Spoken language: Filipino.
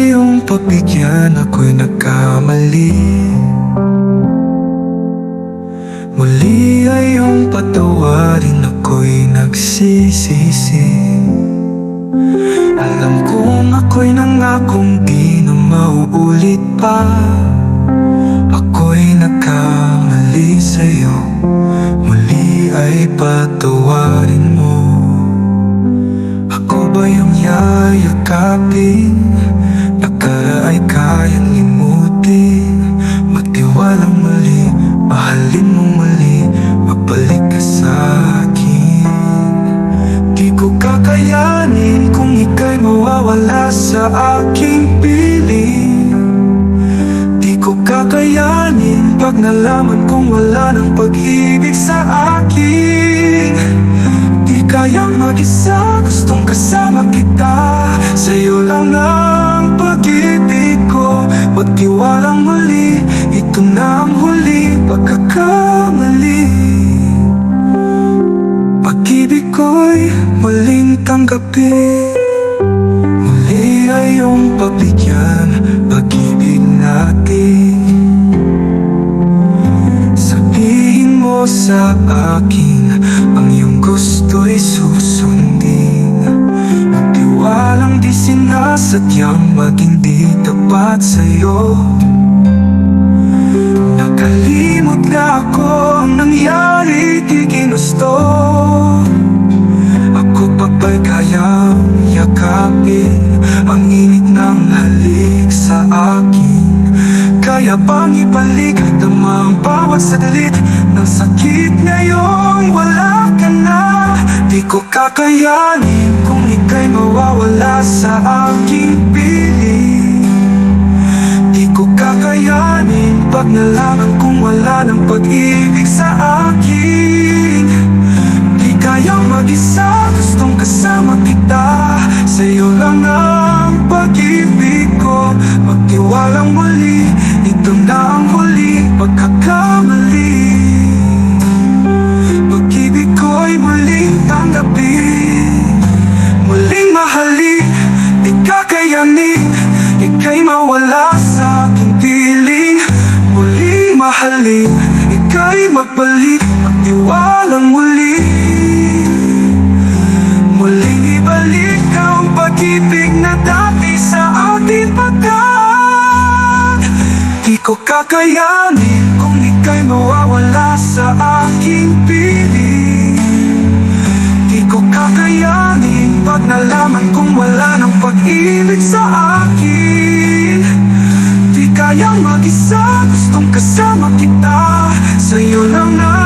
iyong pagbigyan, ako'y nagkamali. Muli ay iyong patawarin, ako'y nagsisisi. Alam kong ako'y nangakong di na mauulit pa. Ako'y nagkamali sa'yo, muli ay patawarin mo. Ako ba yung yayakapin, nakara ay kayang limutin? Magtiwalang muli, mahalin mo muli, magbalik ka sa'kin. Di ko kakayanin kung ika'y mawawala sa aking piling. Di ko kakayanin pag nalaman kong wala ng pag-ibig sa akin. Di kayang mag-isa, gustong kasama kita. Sa'yo lang ang pag-ibig ko. Magtiwalang muli, ito na ang huli pagkakamali. Pag-ibig ko'y muling tanggapin. Muli ay iyong pagbigyan, pag-ibig natin. Sabihin mo sa akin ang iyong gusto'y susundin. Magtiwalang di sinasadyang maging di tapat sa'yo. Nakalimot na ako ang nangyari, di ginusto. Ako pa ba'y kayang yakapin ang init ng halik sa akin? Kaya bang ibalik tama ang bawat saglit ng sakit ngayong wala ka na? Di ko kakayanin kung ika'y mawawala sa aking piling. Di ko kakayanin pag nalaman kong wala ng pag-ibig sa akin. Di kayang mag-isa, gustong kasama kita. Sa'yo lang ang pag-ibig ko. Magtiwalang muli, ito na ang huli pagkakamali. Pag-ibig ko'y muling tanggapin, muling mahalin. Di kakayanin, ika'y mawala sa aking piling. Muling mahalin, ika'y magbalik, magtiwalang muli. Muling ibalik ang pag-ibig na dati sa ating pagkat. Di ko kakayanin kung ika'y mawawala sa aking piling. Di ko kakayanin pag nalaman kong wala ng pag-ibig sa akin. Di kayang mag-isa, gustong kasama kita. Sa'yo lang na